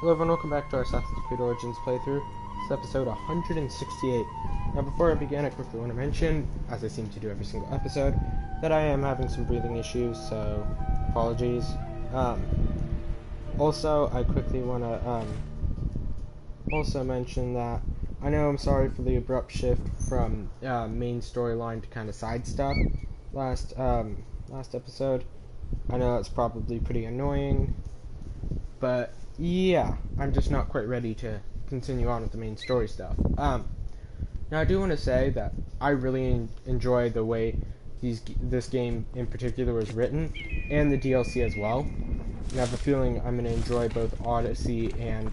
Hello everyone, welcome back to our Assassin's Creed Origins playthrough. This is episode 168. Now before I begin, I quickly want to mention, as I seem to do every single episode, that I am having some breathing issues, so apologies. Also, I quickly want to also mention that I know I'm sorry for the abrupt shift from main storyline to kind of side stuff last episode. I know it's probably pretty annoying, but yeah, I'm just not quite ready to continue on with the main story stuff. Now I do want to say that I really enjoy the way this game in particular was written, and the DLC as well. And I have a feeling I'm going to enjoy both Odyssey and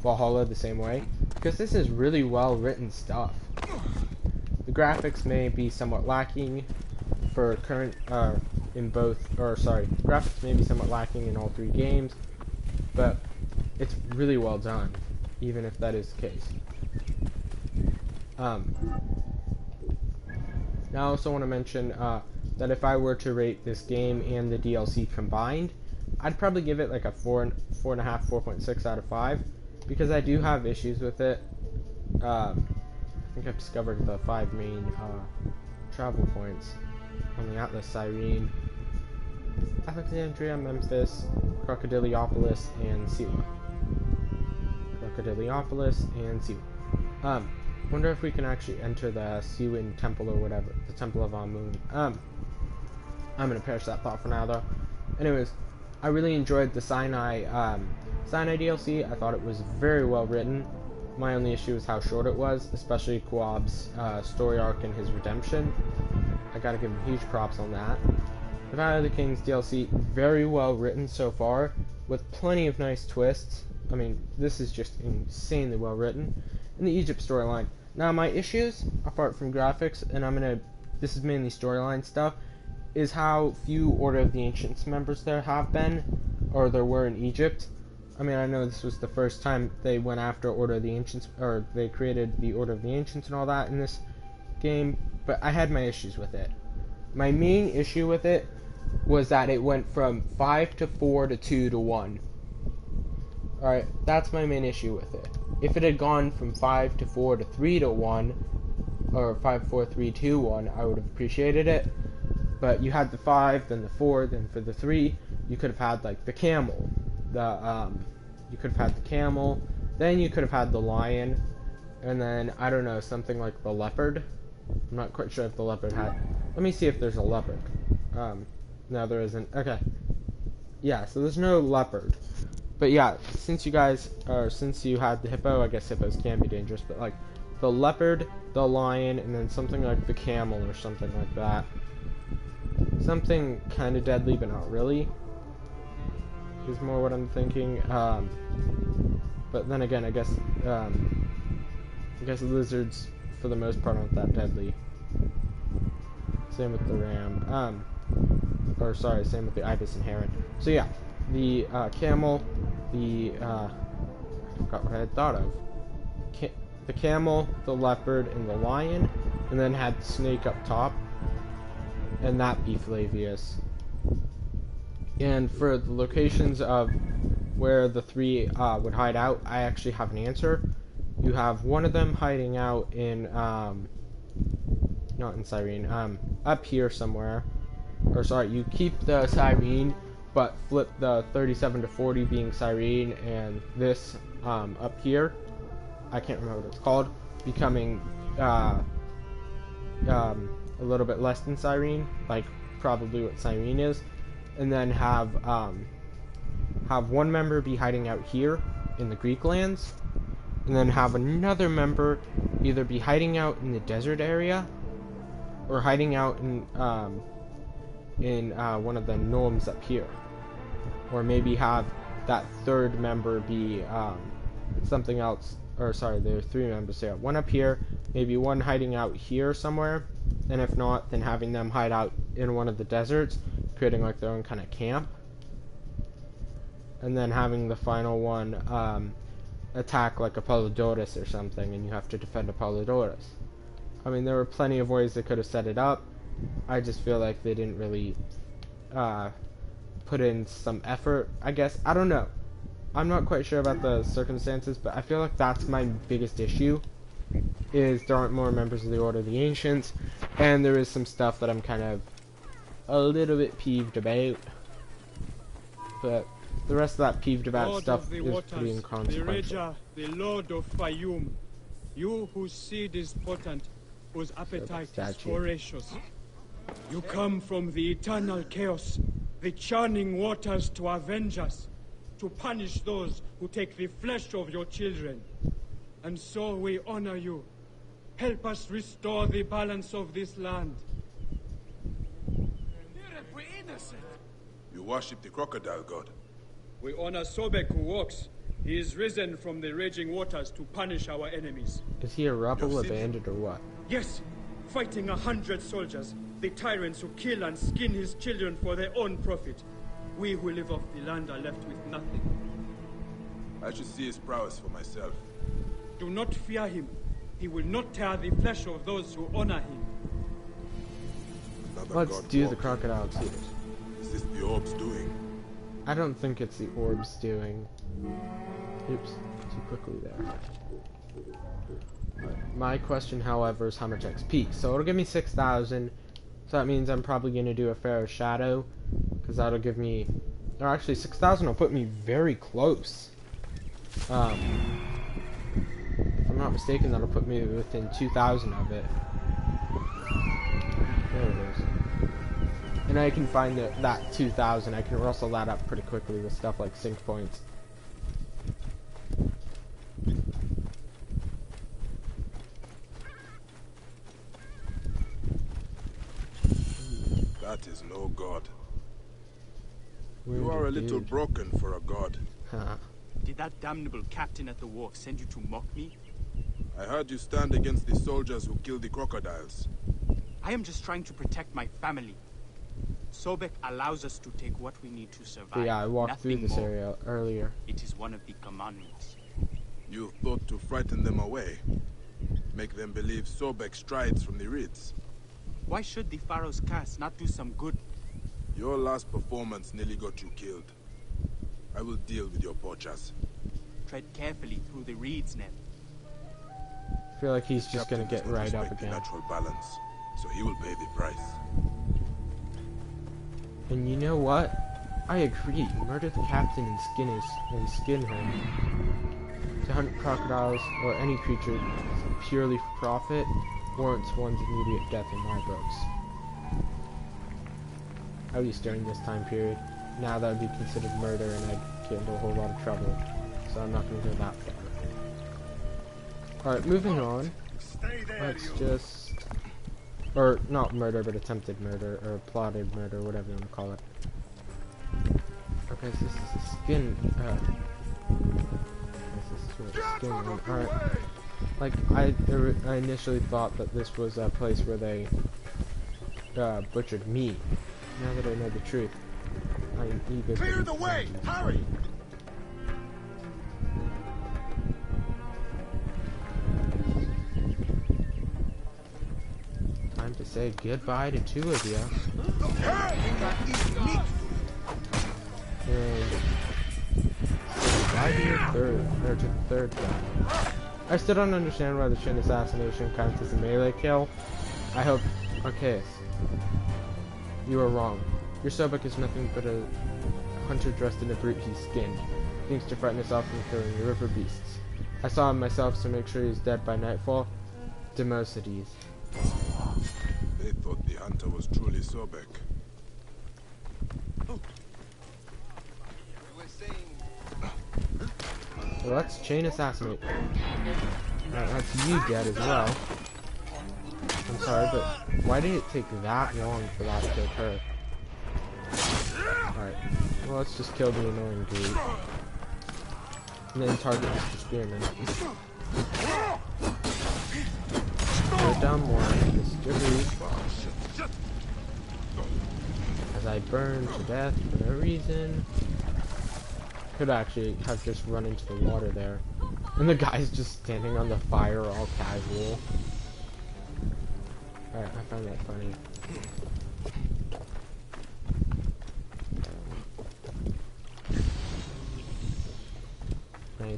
Valhalla the same way, because this is really well written stuff. The graphics may be somewhat lacking for current graphics may be somewhat lacking in all three games, but it's really well done, even if that is the case. Now I also want to mention that if I were to rate this game and the DLC combined, I'd probably give it like a 4.5, 4.6 out of 5, because I do have issues with it. I think I've discovered the 5 main travel points on the Atlas: Cyrene, Alexandria, Memphis, Crocodiliopolis, and Siwa. Wonder if we can actually enter the Siwin Temple or whatever, the Temple of Amun. I'm gonna perish that thought for now, though. Anyways, I really enjoyed the Sinai DLC. I thought it was very well written. My only issue is how short it was, especially Quab's story arc and his redemption. I gotta give him huge props on that. The Valley of the Kings DLC, very well written so far, with plenty of nice twists. I mean, this is just insanely well written. And the Egypt storyline. Now, my issues, apart from graphics, and this is mainly storyline stuff, is how few Order of the Ancients members there have been, or there were in Egypt. I mean, I know this was the first time they went after Order of the Ancients, or they created the Order of the Ancients and all that in this game, but I had my issues with it. My main issue with it was that it went from 5 to 4 to 2 to 1. Alright, that's my main issue with it. If it had gone from 5 to 4 to 3 to 1, or 5, 4, 3, 2, 1, I would have appreciated it. But you had the 5, then the 4, then for the 3, you could have had like the camel. You could have had the camel, then you could have had the lion, and then, I don't know, something like the leopard. I'm not quite sure if the leopard had... Let me see if there's a leopard. No, there isn't. Okay. Yeah, so there's no leopard. But yeah, since you had the hippo, I guess hippos can be dangerous, but like the leopard, the lion, and then something like the camel or something like that. Something kind of deadly, but not really, is more what I'm thinking. But then again, I guess lizards, for the most part, aren't that deadly. Same with the ram. Same with the ibis and heron. So yeah, the camel, I forgot what I had thought of. The camel, the leopard, and the lion, and then had the snake up top, and that be Flavius. And for the locations of where the 3 would hide out, I actually have an answer. You have one of them hiding out in, not in Cyrene, up here somewhere. Or sorry, you keep the Cyrene, but flip the 37 to 40 being Cyrene, and this up here, I can't remember what it's called, becoming a little bit less than Cyrene, like probably what Cyrene is, and then have one member be hiding out here in the Greek lands, and then have another member either be hiding out in the desert area or hiding out in one of the gnomes up here, or maybe have that third member be something else. Or sorry, there are 3 members here. One up here, maybe one hiding out here somewhere, and if not, then having them hide out in one of the deserts, creating like their own kind of camp, and then having the final one attack like Apollodorus or something, and you have to defend Apollodorus. I mean, there were plenty of ways they could have set it up. I just feel like they didn't really put in some effort, I guess. I don't know. I'm not quite sure about the circumstances, but I feel like that's my biggest issue, is there aren't more members of the Order of the Ancients, and there is some stuff that I'm kind of a little bit peeved about, but the rest of that peeved about Lord stuff of the is waters, pretty the inconsequential. Raja, the Lord of Fayum, you whose seed is potent, whose appetite is voracious. You come from the eternal chaos, the churning waters to avenge us, to punish those who take the flesh of your children. And so we honor you. Help us restore the balance of this land. You worship the crocodile god? We honor Sobek who walks. He is risen from the raging waters to punish our enemies. Is he a rebel, a bandit, or what? Yes, fighting 100 soldiers, the tyrants who kill and skin his children for their own profit. We who live off the land are left with nothing. I should see his prowess for myself. Do not fear him. He will not tear the flesh of those who honor him. Let's do the crocodile tears. Is this the orb's doing? I don't think it's the orb's doing. Oops, too quickly there. My question, however, is how much XP. So it'll give me 6,000. So that means I'm probably going to do a Pharaoh's Shadow, because that'll give me... Or actually, 6,000 will put me very close. If I'm not mistaken, that'll put me within 2,000 of it. There it is. And I can find that 2,000. I can rustle that up pretty quickly with stuff like sync points. That is no god. Weird You are a little dude. broken for a god. Huh. Did that damnable captain at the wharf send you to mock me? I heard you stand against the soldiers who killed the crocodiles. I am just trying to protect my family. Sobek allows us to take what we need to survive. Yeah, I walked through this area earlier. It is one of the commandments. You thought to frighten them away. Make them believe Sobek strides from the reeds. Why should the Pharaoh's curse not do some good? Your last performance nearly got you killed. I will deal with your poachers. Tread carefully through the reeds, Ned. I feel like he's just gonna get right up again. Natural balance, so he will pay the price. And you know what? I agree. Murder the captain and skin him. To hunt crocodiles or any creature purely for profit warrants one's immediate death in my books. At least during this time period. Now that would be considered murder and I'd get into a whole lot of trouble. So I'm not going to go that far. Alright, moving on. Let's just... Or, not murder, but attempted murder, or plotted murder, whatever you want to call it. Okay, so this is a skin... this is a skin one. Alright. Like, I initially thought that this was a place where they butchered meat. Now that I know the truth, I am eager to... Clear the way! Hurry! Time to say goodbye to two of you. And goodbye to your to the third guy. I still don't understand why the Shin assassination counts as a melee kill. I hope... Arceus, you are wrong. Your Sobek is nothing but a hunter dressed in a brute he's skinned. Thinks to frighten us off from killing the river beasts. I saw him myself, so make sure he's dead by nightfall. Demosides. They thought the hunter was truly Sobek. So let's chain assassinate. Alright, that's you dead as well. I'm sorry, but why did it take that long for that to occur? Alright, well let's just kill the annoying dude. And then target Mr. Spearman. The dumb one, Mr. Reed. As I burn to death for no reason. Could actually have just run into the water there. And the guy's just standing on the fire all casual. Alright, I found that funny.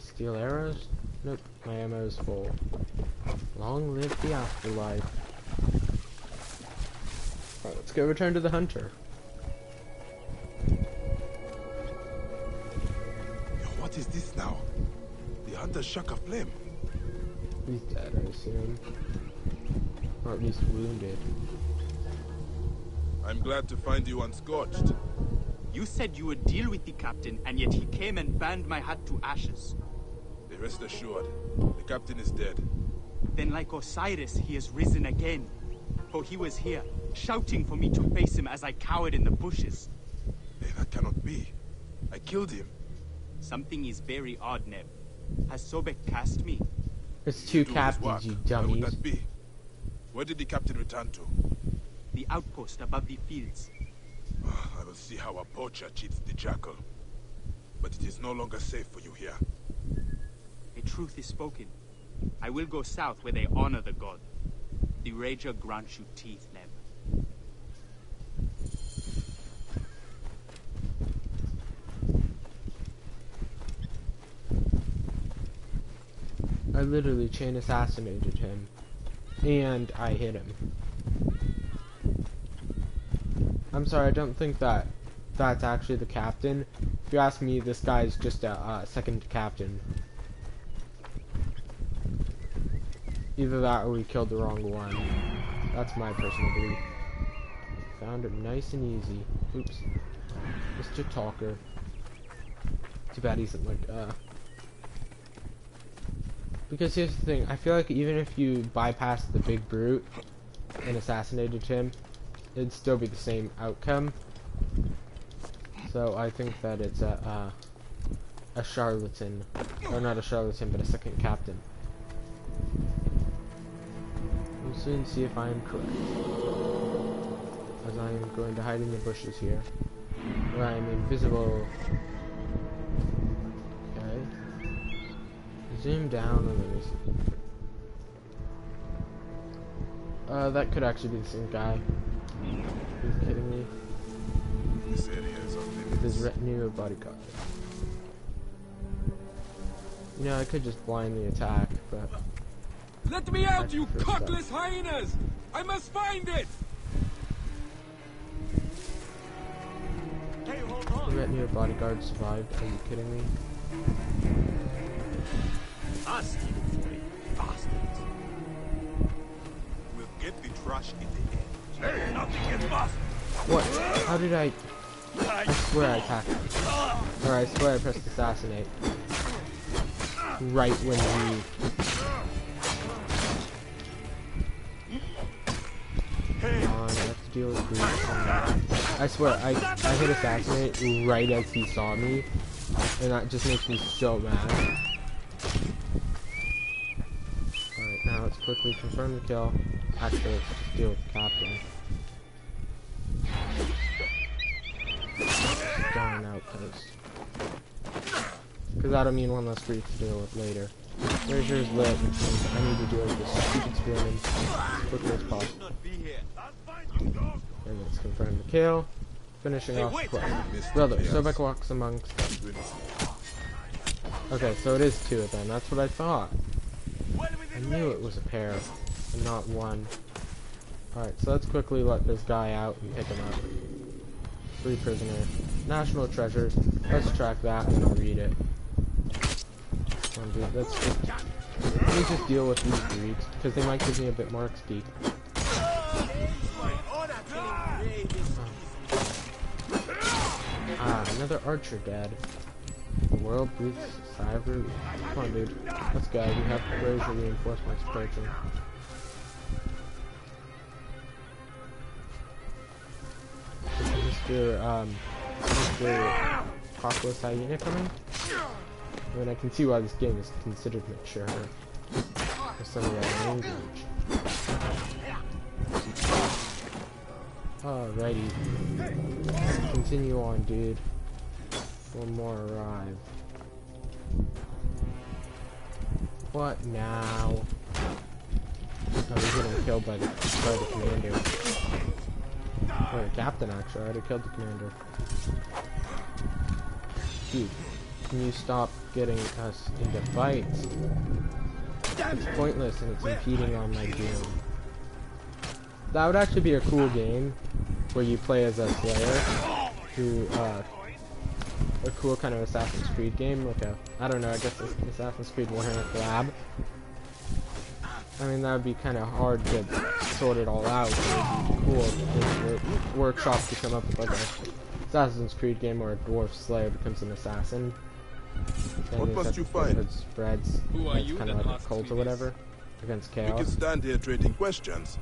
steal arrows? Nope, my ammo is full. Long live the afterlife. Alright, let's go return to the hunter. What is this now? The hunter struck a flame. He's dead, I assume. Or at least wounded. I'm glad to find you unscorched. You said you would deal with the captain, and yet he came and burned my hut to ashes. Be rest assured, the captain is dead. Then like Osiris, he has risen again. For he was here, shouting for me to face him as I cowered in the bushes. Hey, that cannot be. I killed him. Something is very odd, Neb. Has Sobek cast me? There's two Do his captains, work. you Where would dummies. that be? Where did the captain return to? The outpost above the fields. I will see how a poacher cheats the jackal. But it is no longer safe for you here. A truth is spoken. I will go south where they honor the god. The Rager grants you teeth, Neb. I literally chain assassinated him. And I hit him. I'm sorry, I don't think that that's actually the captain. If you ask me, this guy's just a second captain. Either that or we killed the wrong one. That's my personal belief. Found it nice and easy. Oops. Mr. Talker. Too bad he's like, Because here's the thing, I feel like even if you bypassed the big brute and assassinated him, it'd still be the same outcome. So I think that it's a charlatan. Or not a charlatan, but a second captain. We'll soon see if I am correct. As I am going to hide in the bushes here. Where I am invisible. Okay. Zoom down and let me see. That could actually be the same guy. Are you kidding me? This area is off With limits. his retinue of bodyguard. You know, I could just blindly attack, but... Let me out, you First cockless hyenas! I must find it! Hey, hold The on! retinue of bodyguard survived. Are you kidding me? Us, you bastards! We'll get the trash in the end. Hey, nothing is lost! What? How did I swear I attacked him. Or I swear I pressed assassinate. Right when he... Come on, I have to deal with grief. I swear, I hit assassinate right as he saw me. And that just makes me so mad. Alright, now let's quickly confirm the kill. Actually, let's just deal with the captain. Darn outpost. Because that'll mean one less grief to deal with later. Razor's lit, and I need to deal with this stupid spearman as quickly as possible. And let's confirm the kill. Finishing off the quest. Brother, Sobek walks amongst them. Okay, so it is two of them. That's what I thought. I knew it was a pair, and not one. Alright, so let's quickly let this guy out and pick him up. Free prisoner. National treasure. Let's track that and I'll read it. Come on, dude, let me just deal with these Greeks, because they might give me a bit more XP. Another archer dead. The world breathes a sigh of relief. Come on, dude. Let's go. We have Razor reinforcements approaching. Mr. Cockless Hyena coming? I mean, I can see why this game is considered mature. For some of that language. Alrighty. Continue on, dude. One more arrive. What now? Oh, he's getting killed by the commander. Or the captain, actually. I already killed the commander. Dude. Can you stop getting us into fights? It's pointless and it's impeding on my doom. That would actually be a cool game where you play as a Slayer who, a cool kind of Assassin's Creed game, like a, I don't know, I guess Assassin's Creed Warhammer collab. I mean, that would be kind of hard to sort it all out, but it would be cool if the workshop to come up with like a Assassin's Creed game where a dwarf Slayer becomes an assassin. What must you find? It spreads. It's kind of like a cult or whatever against chaos. We can stand here trading questions,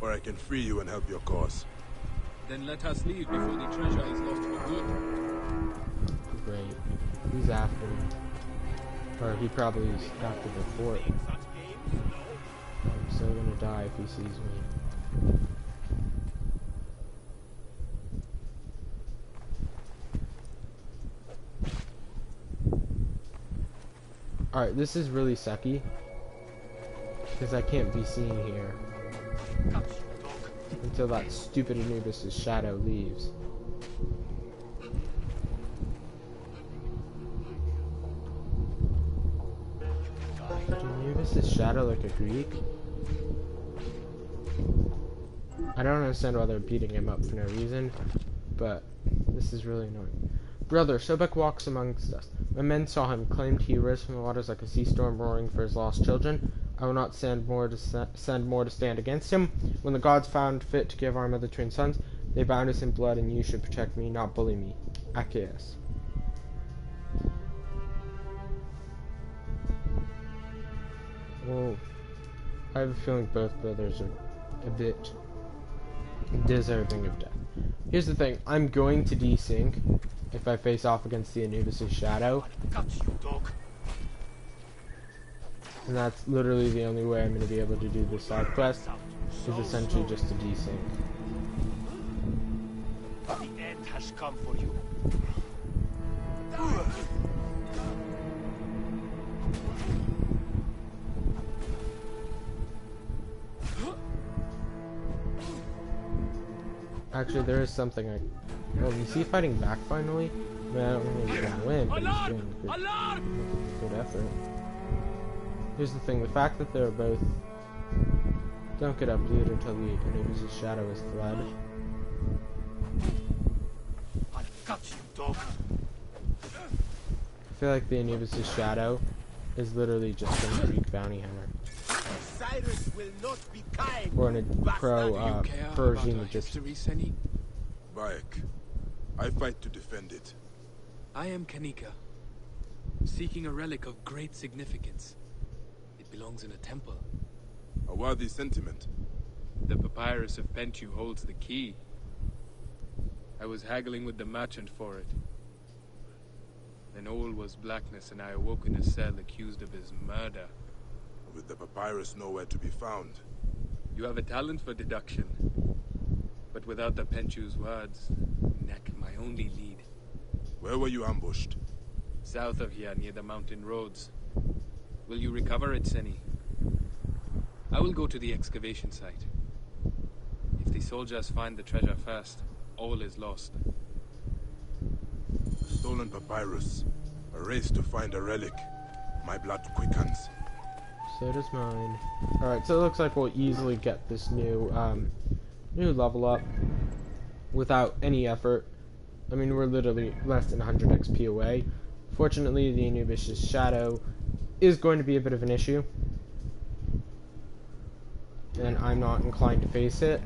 or I can free you and help your cause. Then let us leave before the treasure is lost for good. Great. He's after me. Or he probably is after the fort. I'm so gonna die if he sees me. Alright, this is really sucky. Because I can't be seen here. Until that stupid Anubis' shadow leaves. Is Anubis' shadow like a Greek? I don't understand why they're beating him up for no reason, but this is really annoying. Brother, Sobek walks amongst us. My men saw him, claimed he rose from the waters like a sea storm roaring for his lost children. I will not send more to stand against him. When the gods found fit to give our mother twin sons, they bound us in blood, and you should protect me, not bully me. Acquiesce. Well, I have a feeling both brothers are a bit deserving of death. Here's the thing, I'm going to desync if I face off against the Anubis' shadow. And that's literally the only way I'm going to be able to do this side quest, is essentially just to desync. The end has come for you. Actually, there is something I... Oh, is he fighting back finally? I mean, I don't know if he's going to win, but he's doing a good effort. Here's the thing, the fact that they're both... Don't get up, dude, until the Anubis' shadow is fled. I've got you, dog. I feel like the Anubis' shadow is literally just some Greek bounty hunter. Cyrus will not be kind. Or an pro-regime Egyptian. Bayek, I fight to defend it. I am Kanika, seeking a relic of great significance. It belongs in a temple. A worthy sentiment. The papyrus of Pentu holds the key. I was haggling with the merchant for it. Then all was blackness, and I awoke in a cell accused of his murder. With the papyrus nowhere to be found. You have a talent for deduction. But without the Pentu's words, Neck, my only lead. Where were you ambushed? South of here, near the mountain roads. Will you recover it, Seni? I will go to the excavation site. If the soldiers find the treasure first, all is lost. Stolen papyrus. A race to find a relic. My blood quickens. So does mine. Alright, so it looks like we'll easily get this new level up without any effort. I mean, we're literally less than 100 XP away. Fortunately, the Anubis' shadow is going to be a bit of an issue. And I'm not inclined to face it.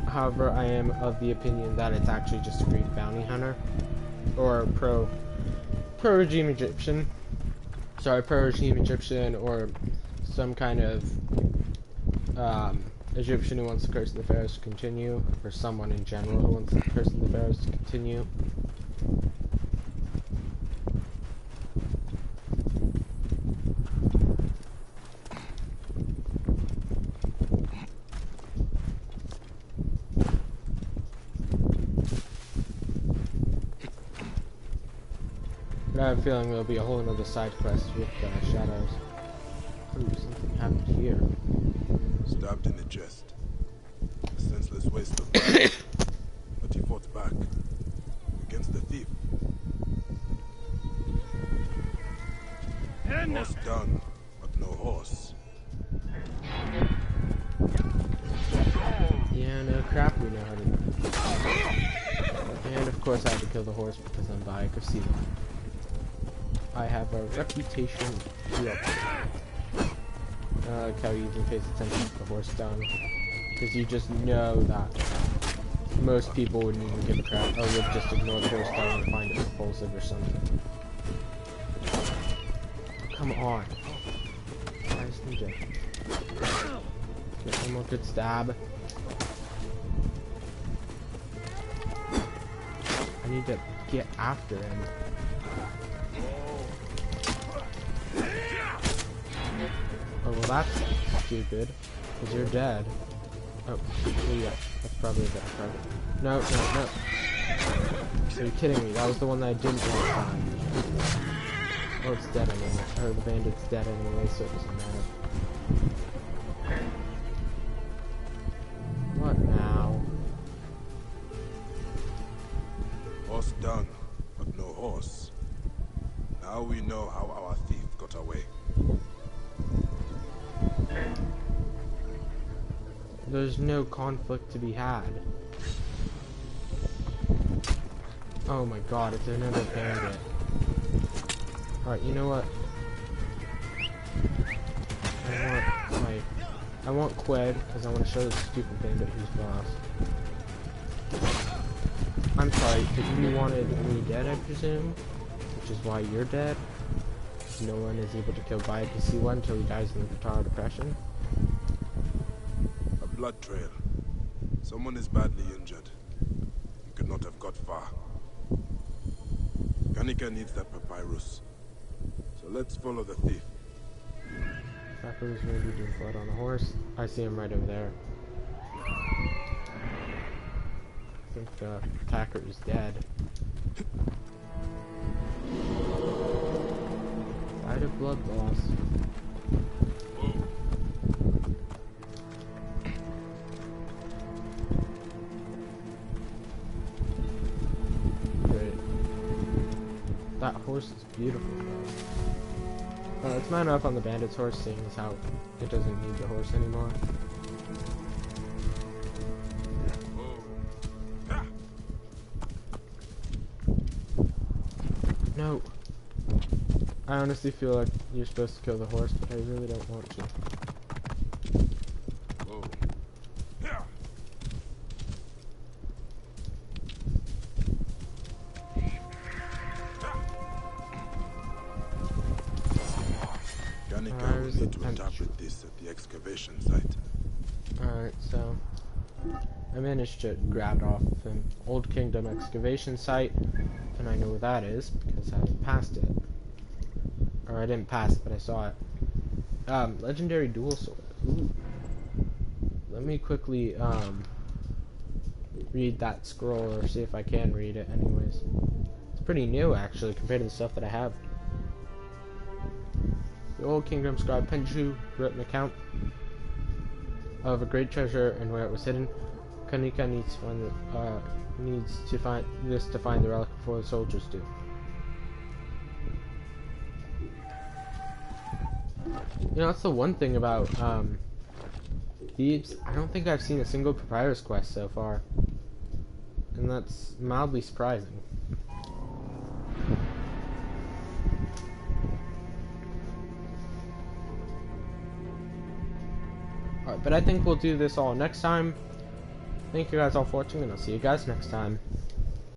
However, I am of the opinion that it's actually just a Greek bounty hunter. Or pro-regime Egyptian. Sorry, pro-regime Egyptian, or some kind of Egyptian who wants the Curse of the Pharaohs to continue, or someone in general who wants the Curse of the Pharaohs to continue. But I have a feeling there'll be a whole another side quest with shadows. Ooh, something happened here. Stabbed in the chest. A senseless waste of blood. But he fought back. Against the thief. Horse dung, but no horse. Yeah, no crap, we know how to do. And of course I had to kill the horse because I'm Edaug-ethanb. I have a reputation to uphold. I like how you even pays attention to the horse dung. Because you just know that most people wouldn't even give a crap, or would just ignore the horse dung and find it repulsive or something. Come on. I just need to get one more good stab. I need to get after him. Oh, well that's stupid. Because you're dead. Oh, yeah. That's probably a better target. No, no, no. So you're kidding me. That was the one that I didn't want to find. Oh, it's dead anyway. Or the bandit's dead anyway, so it doesn't matter. What now? Horse dung, but no horse. Now we know how our thief got away. There's no conflict to be had. Oh my god, it's another bandit. Alright, you know what? I want Qued, because I want to show this stupid bandit who's boss. I'm sorry, but you wanted me dead, I presume? Which is why you're dead? No one is able to kill Edaug-ethanb until he dies in the Qatar depression? A blood trail. Someone is badly injured. You could not have got far. Kanika needs that papyrus. So let's follow the thief. Tracker is maybe doing blood on a horse. I see him right over there. I think the attacker is dead. Died of blood loss. Great. That horse is beautiful, though. Let's mount up on the bandit's horse, seeing as how it doesn't need the horse anymore. No. I honestly feel like you're supposed to kill the horse, but I really don't want to. Kanika will need to interpret this at the excavation site. Alright, so I managed to grab it off an Old Kingdom excavation site, and I know where that is because I passed it. Or I didn't pass it, but I saw it. Legendary dual sword. Ooh. Let me quickly read that scroll, or see if I can read it anyways. It's pretty new actually compared to the stuff that I have. The Old Kingdom scribe Penju wrote an account of a great treasure and where it was hidden. Kanika needs to find to find the relic before the soldiers do. You know, that's the one thing about Thebes. I don't think I've seen a single papyrus quest so far, and that's mildly surprising. Alright, but I think we'll do this all next time. Thank you guys all for watching, and I'll see you guys next time.